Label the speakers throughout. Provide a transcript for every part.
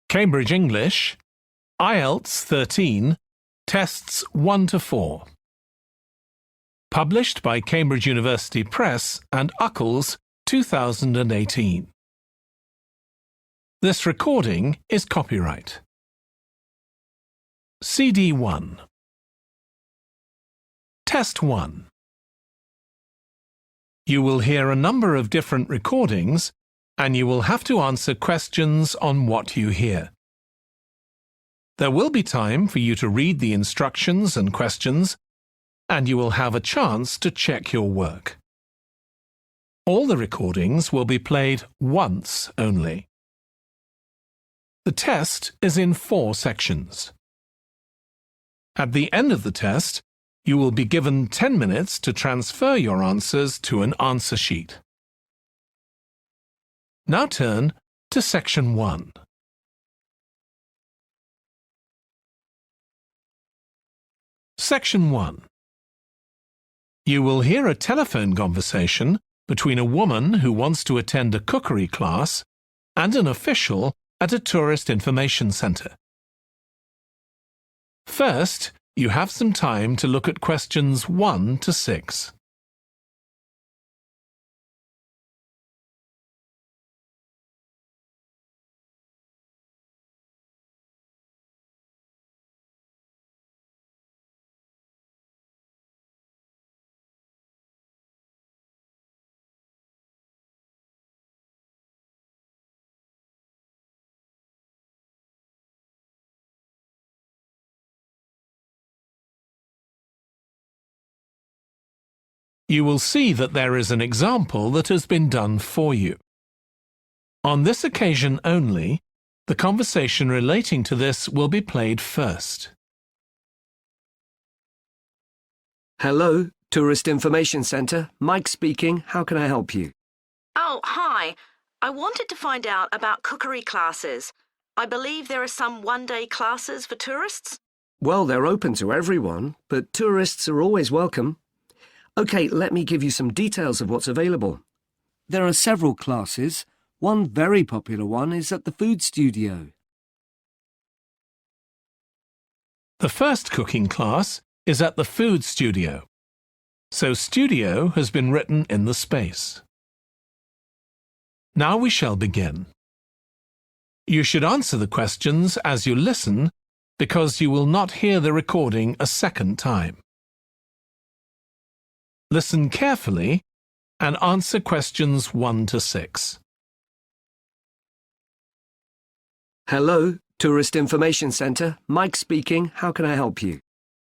Speaker 1: Cambridge English, IELTS 13, Tests 1 to 4. Published by Cambridge University Press and Uckles, 2018. This recording is copyright. CD 1. Test 1. You will hear a number of different recordings and you will have to answer questions on what you hear. There will be time for you to read the instructions and questions, and you will have a chance to check your work. All the recordings will be played once only. The test is in 4 sections. At the end of the test, you will be given 10 minutes to transfer your answers to an answer sheet. Now turn to Section 1. Section 1. You will hear a telephone conversation between a woman who wants to attend a cookery class and an official at a tourist information centre. First, you have some time to look at questions 1 to 6. You will see that there is an example that has been done for you. On this occasion only, the conversation relating to this will be played first.
Speaker 2: Hello, Tourist Information Centre. Mike speaking. How can I help you?
Speaker 3: Oh, hi. I wanted to find out about cookery classes. I believe there are some one-day classes for tourists.
Speaker 2: Well, they're open to everyone, but tourists are always welcome. OK, let me give you some details of what's available. There are several classes. One very popular one is at the food studio.
Speaker 1: The first cooking class is at the food studio, so studio has been written in the space. Now we shall begin. You should answer the questions as you listen because you will not hear the recording a second time. Listen carefully and answer questions 1 to 6.
Speaker 2: Hello, Tourist Information Centre. Mike speaking. How can I help you?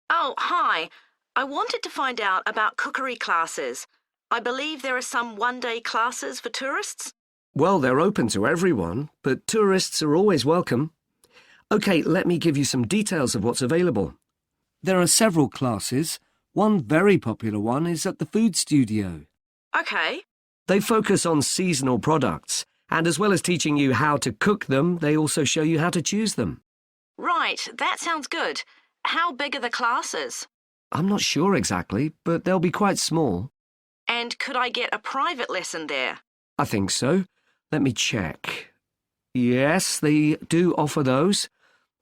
Speaker 3: Oh, hi. I wanted to find out about cookery classes. I believe there are some one-day classes for tourists.
Speaker 2: Well, they're open to everyone, but tourists are always welcome. OK, let me give you some details of what's available. There are several classes. One very popular one is at the food studio.
Speaker 3: OK.
Speaker 2: They focus on seasonal products, and as well as teaching you how to cook them, they also show you how to choose them.
Speaker 3: Right, that sounds good. How big are the classes?
Speaker 2: I'm not sure exactly, but they'll be quite small.
Speaker 3: And could I get a private lesson there?
Speaker 2: I think so. Let me check. Yes, they do offer those.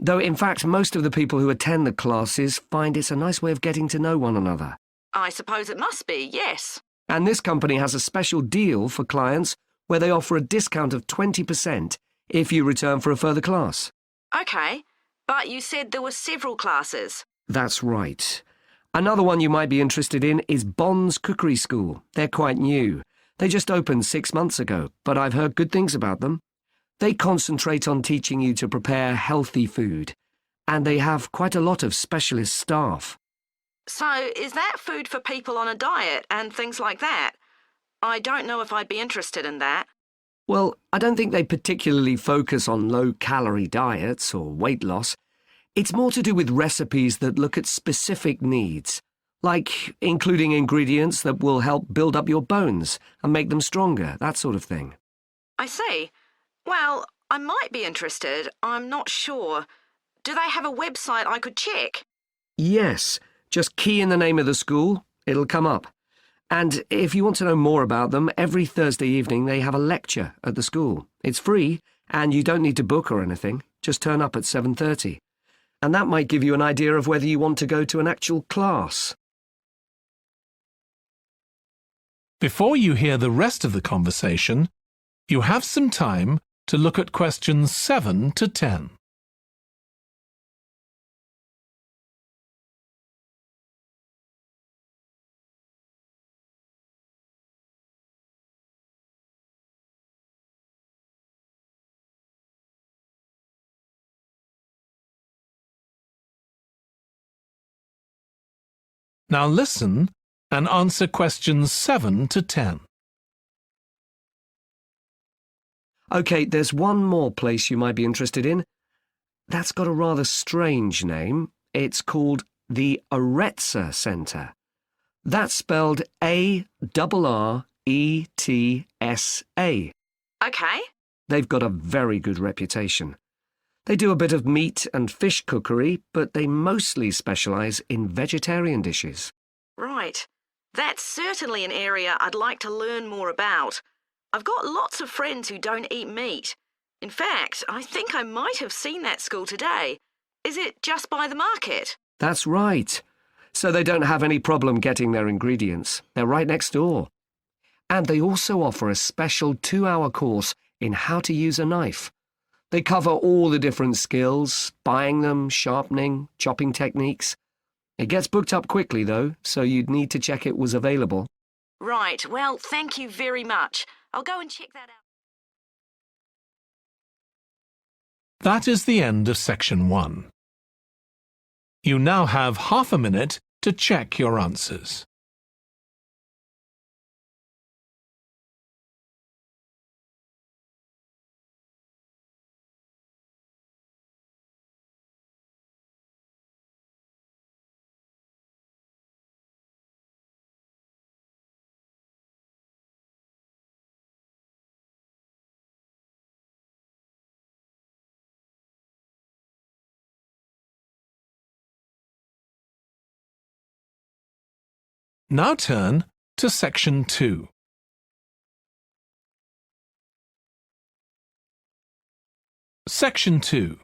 Speaker 2: Though, in fact, most of the people who attend the classes find it's a nice way of getting to know one another.
Speaker 3: I suppose it must be, yes.
Speaker 2: And this company has a special deal for clients where they offer a discount of 20% if you return for a further class.
Speaker 3: OK, but you said there were several classes.
Speaker 2: That's right. Another one you might be interested in is Bond's Cookery School. They're quite new. They just opened 6 months ago, but I've heard good things about them. They concentrate on teaching you to prepare healthy food, and they have quite a lot of specialist staff.
Speaker 3: So, is that food for people on a diet and things like that? I don't know if I'd be interested in that.
Speaker 2: Well, I don't think they particularly focus on low-calorie diets or weight loss. It's more to do with recipes that look at specific needs, like including ingredients that will help build up your bones and make them stronger, that sort of thing.
Speaker 3: I see. Well, I might be interested. I'm not sure. Do they have a website I could check?
Speaker 2: Yes. Just key in the name of the school. It'll come up. And if you want to know more about them, every Thursday evening they have a lecture at the school. It's free, and you don't need to book or anything. Just turn up at 7:30. And that might give you an idea of whether you want to go to an actual class.
Speaker 1: Before you hear the rest of the conversation, you have some time to look at questions 7 to 10. Now listen and answer questions 7 to 10.
Speaker 2: OK, there's one more place you might be interested in. That's got a rather strange name. It's called the Aretsa Centre. That's spelled A-R-R-E-T-S-A.
Speaker 3: OK.
Speaker 2: They've got a very good reputation. They do a bit of meat and fish cookery, but they mostly specialise in vegetarian dishes.
Speaker 3: Right. That's certainly an area I'd like to learn more about. I've got lots of friends who don't eat meat. In fact, I think I might have seen that school today. Is it just by the market?
Speaker 2: That's right. So they don't have any problem getting their ingredients. They're right next door. And they also offer a special 2-hour course in how to use a knife. They cover all the different skills, buying them, sharpening, chopping techniques. It gets booked up quickly, though, so you'd need to check it was available.
Speaker 3: Right. Well, thank you very much. I'll go and check that out.
Speaker 1: That is the end of section 1. You now have half a minute to check your answers. Now turn to section 2. Section 2.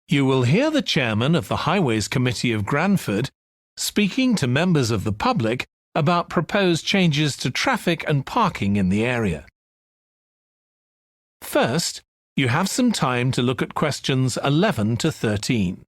Speaker 1: You will hear the chairman of the Highways Committee of Granford speaking to members of the public about proposed changes to traffic and parking in the area. First, you have some time to look at questions 11 to 13.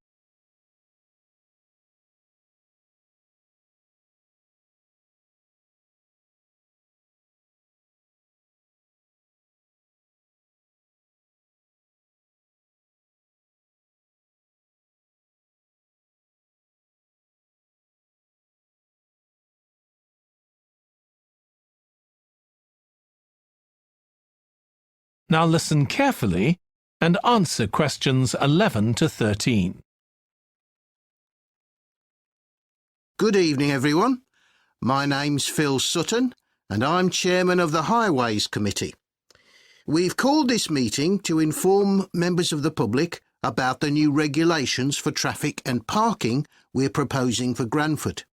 Speaker 1: Now listen carefully and answer questions 11 to 13.
Speaker 4: Good evening, everyone. My name's Phil Sutton, and I'm chairman of the Highways Committee. We've called this meeting to inform members of the public about the new regulations for traffic and parking we're proposing for Granford.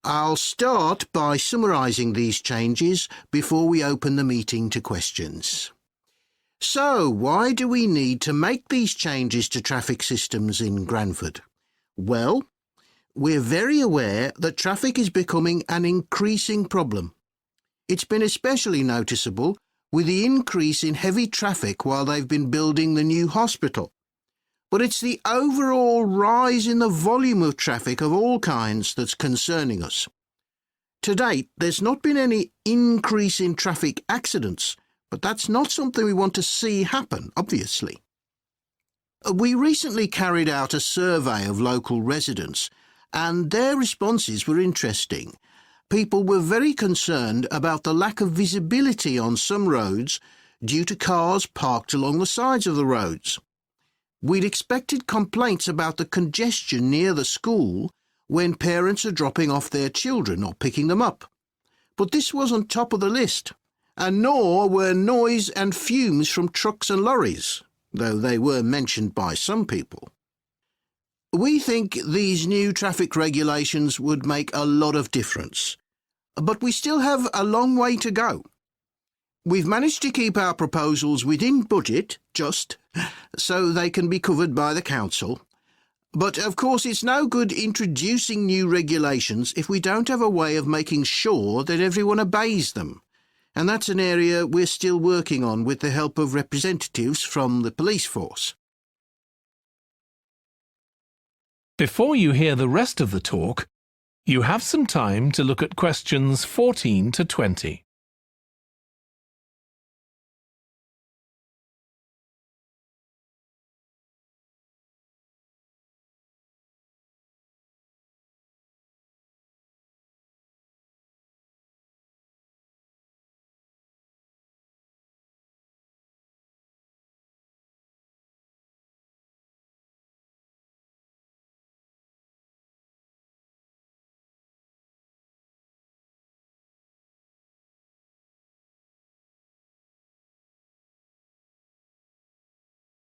Speaker 4: I'll start by summarising these changes before we open the meeting to questions. So, why do we need to make these changes to traffic systems in Granford? Well, we're very aware that traffic is becoming an increasing problem. It's been especially noticeable with the increase in heavy traffic while they've been building the new hospital. But it's the overall rise in the volume of traffic of all kinds that's concerning us. To date, there's not been any increase in traffic accidents, but that's not something we want to see happen, obviously. We recently carried out a survey of local residents, and their responses were interesting. People were very concerned about the lack of visibility on some roads due to cars parked along the sides of the roads. We'd expected complaints about the congestion near the school when parents are dropping off their children or picking them up. But this wasn't top of the list, and nor were noise and fumes from trucks and lorries, though they were mentioned by some people. We think these new traffic regulations would make a lot of difference, but we still have a long way to go. We've managed to keep our proposals within budget, just so they can be covered by the council. But of course it's no good introducing new regulations if we don't have a way of making sure that everyone obeys them. And that's an area we're still working on with the help of representatives from the police force.
Speaker 1: Before you hear the rest of the talk, you have some time to look at questions 14 to 20.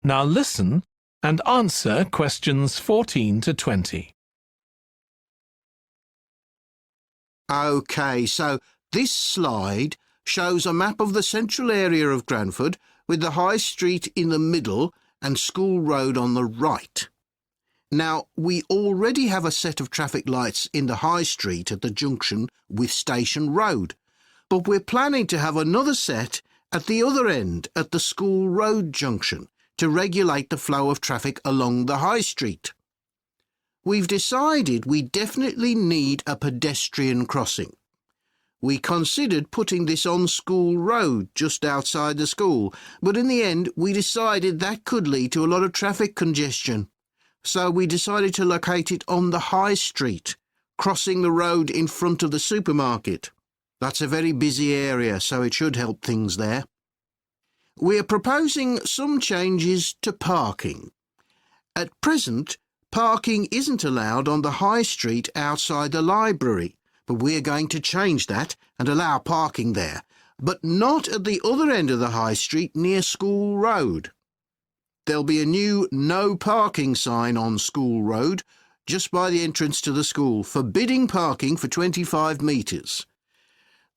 Speaker 1: Now listen and answer questions 14 to 20.
Speaker 4: OK, so this slide shows a map of the central area of Granford with the High Street in the middle and School Road on the right. Now, we already have a set of traffic lights in the High Street at the junction with Station Road, but we're planning to have another set at the other end at the School Road junction to regulate the flow of traffic along the High Street. We've decided we definitely need a pedestrian crossing. We considered putting this on School Road just outside the school, but in the end we decided that could lead to a lot of traffic congestion. So we decided to locate it on the High Street, crossing the road in front of the supermarket. That's a very busy area, so it should help things there. We're proposing some changes to parking. At present, parking isn't allowed on the High Street outside the library, but we're going to change that and allow parking there, but not at the other end of the High Street near School Road. There'll be a new no parking sign on School Road just by the entrance to the school, forbidding parking for 25 metres.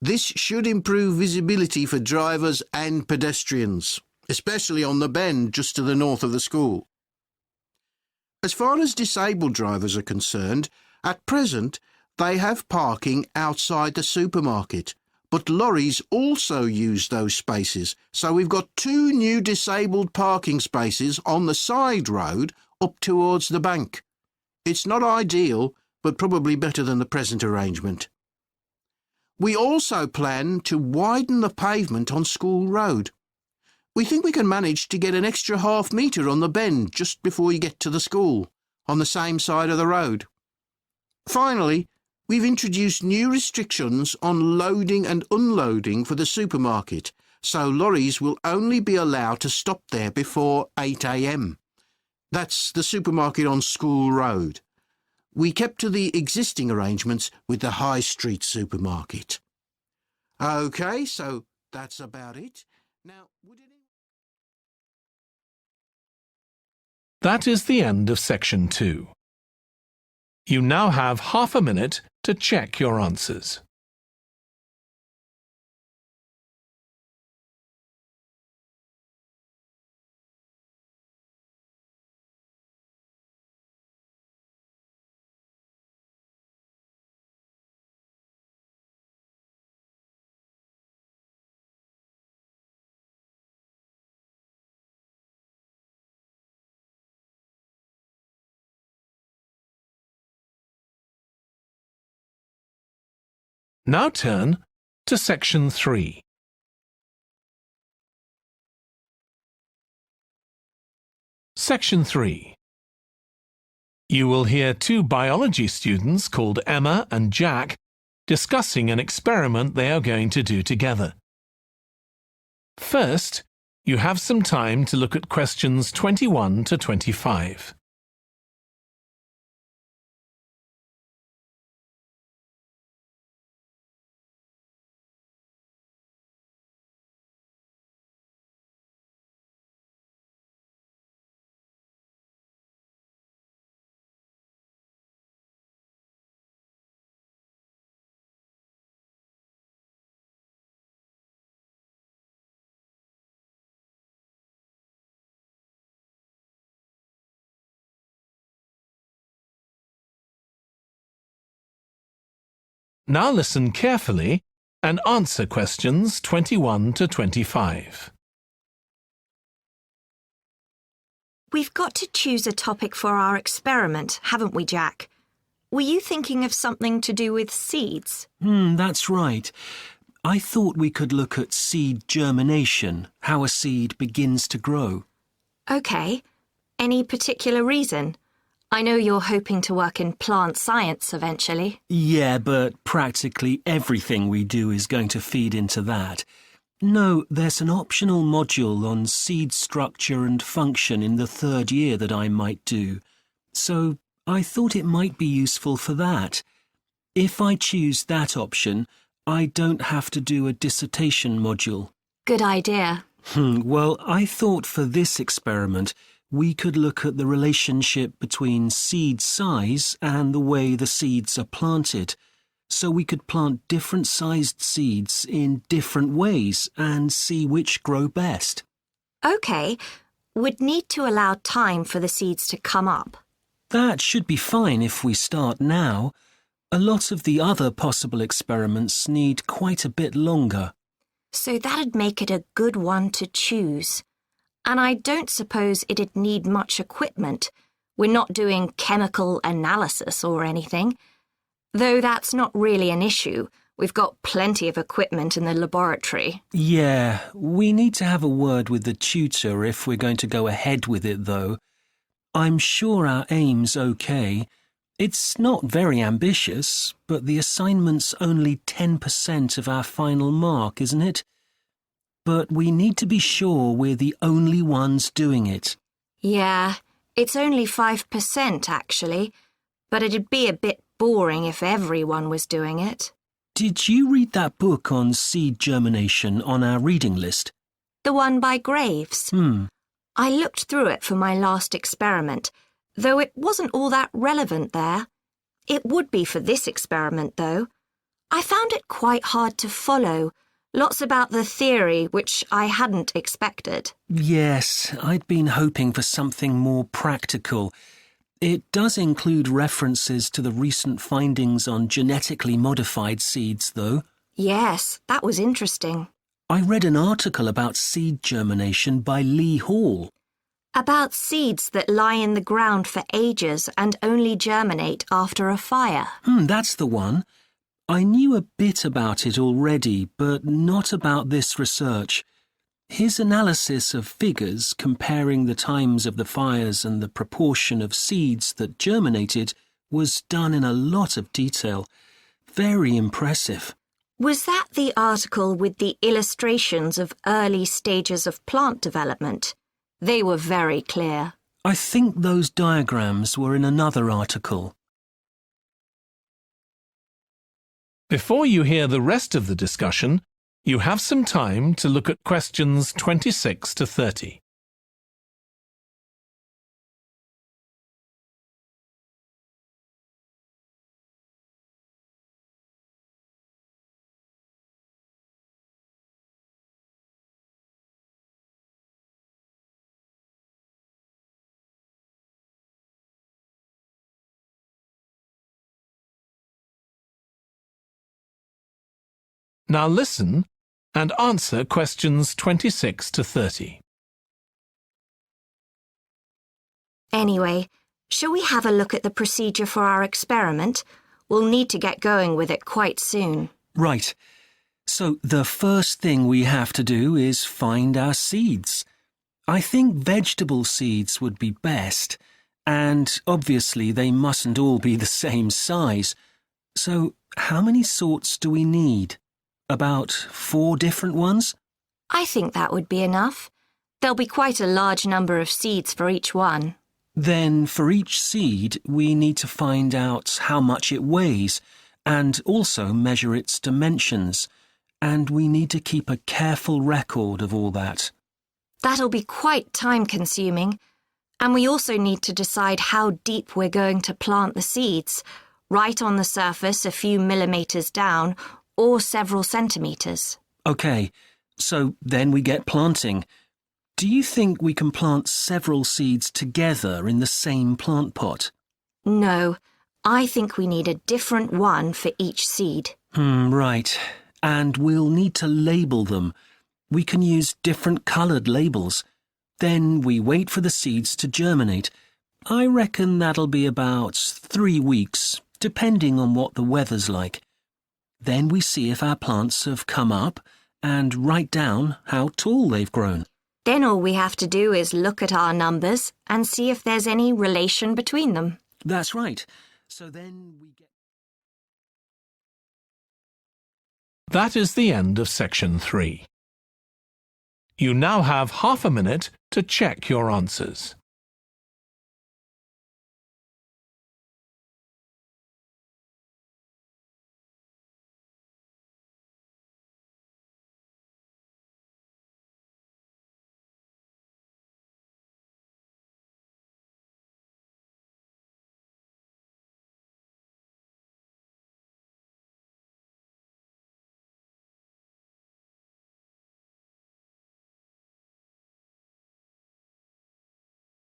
Speaker 4: This should improve visibility for drivers and pedestrians, especially on the bend just to the north of the school. As far as disabled drivers are concerned, at present they have parking outside the supermarket, but lorries also use those spaces, so we've got 2 new disabled parking spaces on the side road up towards the bank. It's not ideal, but probably better than the present arrangement. We also plan to widen the pavement on School Road. We think we can manage to get an extra half metre on the bend just before you get to the school, on the same side of the road. Finally, we've introduced new restrictions on loading and unloading for the supermarket, so lorries will only be allowed to stop there before 8 a.m. That's the supermarket on School Road. We kept to the existing arrangements with the High Street supermarket. OK, so that's about it. Now,
Speaker 1: That is the end of section 2. You now have half a minute to check your answers. Now turn to section 3. Section 3. You will hear 2 biology students called Emma and Jack discussing an experiment they are going to do together. First, you have some time to look at questions 21 to 25. Now listen carefully and answer questions 21 to 25.
Speaker 5: We've got to choose a topic for our experiment, haven't we, Jack? Were you thinking of something to do with seeds?
Speaker 6: That's right. I thought we could look at seed germination, how a seed begins to grow.
Speaker 5: OK. Any particular reason? I know you're hoping to work in plant science eventually.
Speaker 6: Yeah, but practically everything we do is going to feed into that. No, there's an optional module on seed structure and function in the 3rd year that I might do. So I thought it might be useful for that. If I choose that option, I don't have to do a dissertation module.
Speaker 5: Good idea.
Speaker 6: Well, I thought for this experiment we could look at the relationship between seed size and the way the seeds are planted. So we could plant different sized seeds in different ways and see which grow best.
Speaker 5: OK. We'd need to allow time for the seeds to come up.
Speaker 6: That should be fine if we start now. A lot of the other possible experiments need quite a bit longer.
Speaker 5: So that'd make it a good one to choose. And I don't suppose it'd need much equipment. We're not doing chemical analysis or anything. Though that's not really an issue. We've got plenty of equipment in the laboratory.
Speaker 6: Yeah, we need to have a word with the tutor if we're going to go ahead with it, though. I'm sure our aim's okay. It's not very ambitious, but the assignment's only 10% of our final mark, isn't it? But we need to be sure we're the only ones doing it.
Speaker 5: Yeah, it's only 5% actually, but it'd be a bit boring if everyone was doing it.
Speaker 6: Did you read that book on seed germination on our reading list?
Speaker 5: The one by Graves? I looked through it for my last experiment, though it wasn't all that relevant there. It would be for this experiment, though. I found it quite hard to follow. Lots about the theory, which I hadn't expected.
Speaker 6: Yes, I'd been hoping for something more practical. It does include references to the recent findings on genetically modified seeds, though.
Speaker 5: Yes, that was interesting.
Speaker 6: I read an article about seed germination by Lee Hall.
Speaker 5: About seeds that lie in the ground for ages and only germinate after a fire.
Speaker 6: That's the one. I knew a bit about it already, but not about this research. His analysis of figures comparing the times of the fires and the proportion of seeds that germinated was done in a lot of detail. Very impressive.
Speaker 5: Was that the article with the illustrations of early stages of plant development? They were very clear.
Speaker 6: I think those diagrams were in another article.
Speaker 1: Before you hear the rest of the discussion, you have some time to look at questions 26 to 30. Now listen and answer questions 26 to 30.
Speaker 5: Anyway, shall we have a look at the procedure for our experiment? We'll need to get going with it quite soon.
Speaker 6: Right. So the first thing we have to do is find our seeds. I think vegetable seeds would be best, and obviously they mustn't all be the same size. So how many sorts do we need? About 4 different ones?
Speaker 5: I think that would be enough. There'll be quite a large number of seeds for each one.
Speaker 6: Then for each seed, we need to find out how much it weighs and also measure its dimensions. And we need to keep a careful record of all that.
Speaker 5: That'll be quite time-consuming. And we also need to decide how deep we're going to plant the seeds. Right on the surface, a few millimetres down, or several centimetres.
Speaker 6: OK, so then we get planting. Do you think we can plant several seeds together in the same plant pot?
Speaker 5: No, I think we need a different one for each seed.
Speaker 6: Right. And we'll need to label them. We can use different coloured labels. Then we wait for the seeds to germinate. I reckon that'll be about 3 weeks, depending on what the weather's like. Then we see if our plants have come up and write down how tall they've grown.
Speaker 5: Then all we have to do is look at our numbers and see if there's any relation between them.
Speaker 6: That's right. So then we get...
Speaker 1: That is the end of section 3. You now have half a minute to check your answers.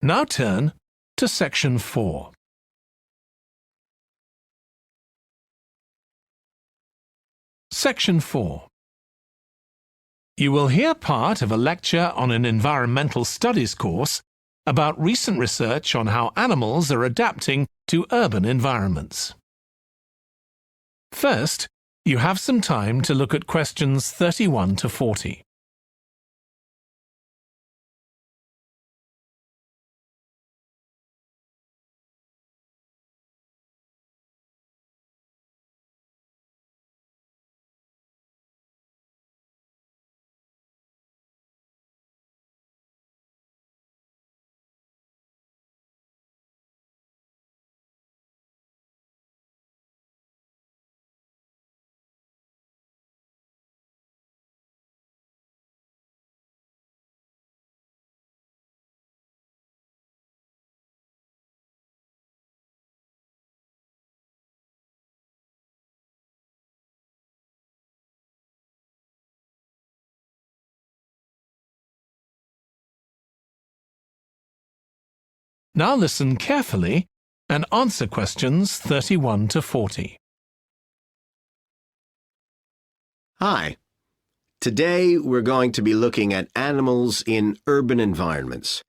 Speaker 1: Now turn to section 4. Section 4. You will hear part of a lecture on an environmental studies course about recent research on how animals are adapting to urban environments. First, you have some time to look at questions 31 to 40. Now listen carefully and answer questions 31 to 40.
Speaker 7: Hi. Today we're going to be looking at animals in urban environments,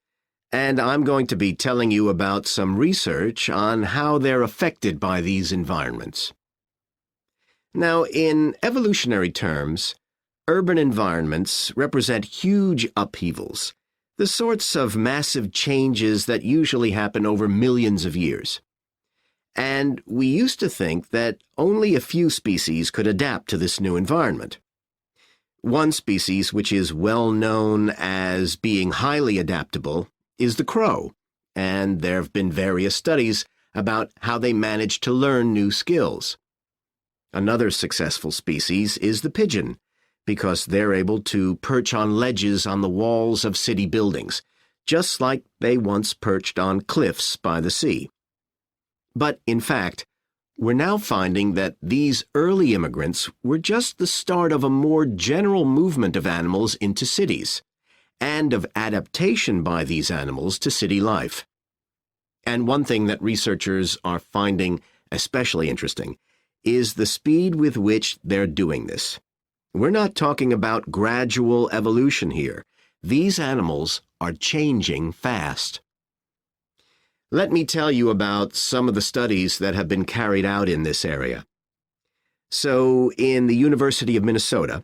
Speaker 7: and I'm going to be telling you about some research on how they're affected by these environments. Now, in evolutionary terms, urban environments represent huge upheavals, the sorts of massive changes that usually happen over millions of years. And we used to think that only a few species could adapt to this new environment. One species which is well known as being highly adaptable is the crow, and there have been various studies about how they manage to learn new skills. Another successful species is the pigeon, because they're able to perch on ledges on the walls of city buildings, just like they once perched on cliffs by the sea. But, in fact, we're now finding that these early immigrants were just the start of a more general movement of animals into cities, and of adaptation by these animals to city life. And one thing that researchers are finding especially interesting is the speed with which they're doing this. We're not talking about gradual evolution here. These animals are changing fast. Let me tell you about some of the studies that have been carried out in this area. So, in the University of Minnesota,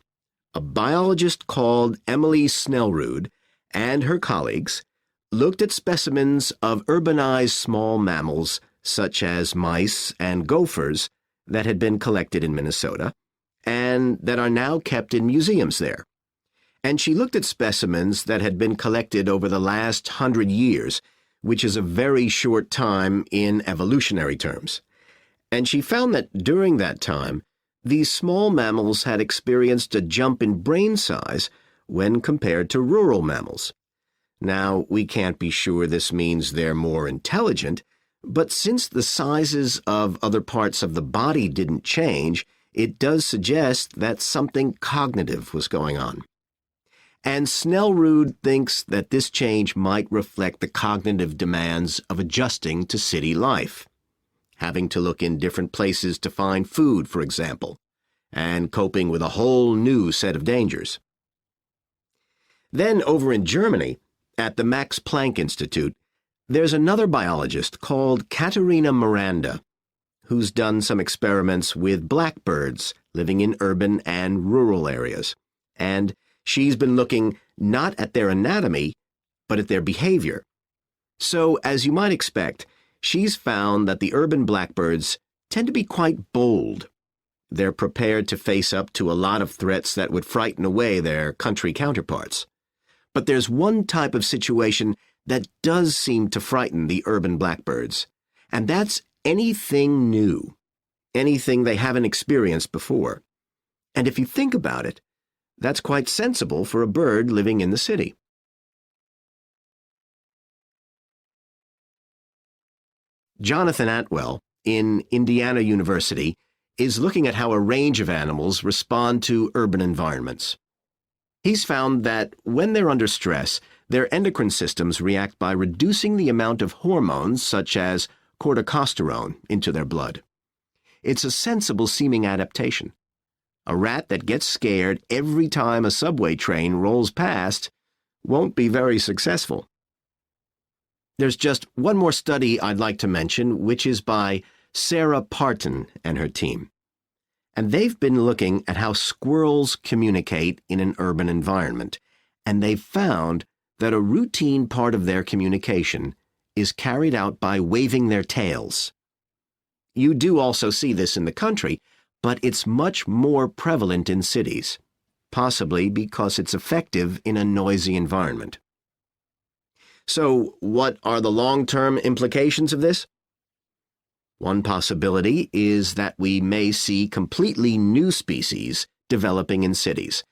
Speaker 7: a biologist called Emily Snellrud and her colleagues looked at specimens of urbanized small mammals such as mice and gophers that had been collected in Minnesota and that are now kept in museums there. And she looked at specimens that had been collected over the last 100 years, which is a very short time in evolutionary terms. And she found that during that time, these small mammals had experienced a jump in brain size when compared to rural mammals. Now, we can't be sure this means they're more intelligent, but since the sizes of other parts of the body didn't change, it does suggest that something cognitive was going on. And Snellrud thinks that this change might reflect the cognitive demands of adjusting to city life. having to look in different places to find food, for example, and coping with a whole new set of dangers. Then over in Germany, at the Max Planck Institute, there's another biologist called Katharina Miranda, who's done some experiments with blackbirds living in urban and rural areas, and she's been looking not at their anatomy, but at their behavior. So, as you might expect, she's found that the urban blackbirds tend to be quite bold. They're prepared to face up to a lot of threats that would frighten away their country counterparts. But there's one type of situation that does seem to frighten the urban blackbirds, and that's anything new, anything they haven't experienced before. And if you think about it, that's quite sensible for a bird living in the city. Jonathan Atwell, in Indiana University, is looking at how a range of animals respond to urban environments. He's found that when they're under stress, their endocrine systems react by reducing the amount of hormones such as corticosterone into their blood. It's a sensible-seeming adaptation. A rat that gets scared every time a subway train rolls past won't be very successful. There's just one more study I'd like to mention, which is by Sarah Parton and her team. And they've been looking at how squirrels communicate in an urban environment, and they've found that a routine part of their communication is carried out by waving their tails. You do also see this in the country, but it's much more prevalent in cities, possibly because it's effective in a noisy environment. So, what are the long-term implications of this? One possibility is that we may see completely new species developing in cities.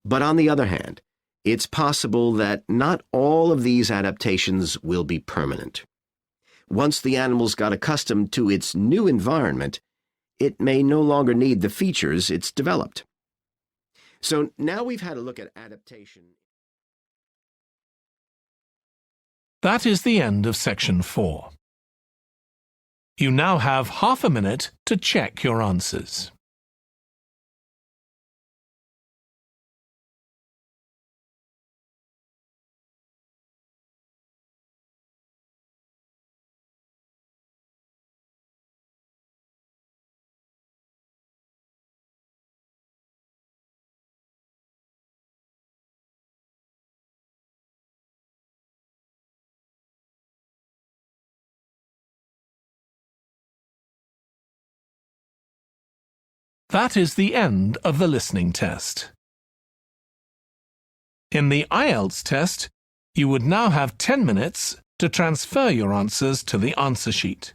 Speaker 7: But on the other hand, it's possible that not all of these adaptations will be permanent. Once the animals got accustomed to its new environment, it may no longer need the features it's developed. So now we've had a look at adaptation.
Speaker 1: That is the end of section 4. You now have half a minute to check your answers. That is the end of the listening test. In the IELTS test, you would now have 10 minutes to transfer your answers to the answer sheet.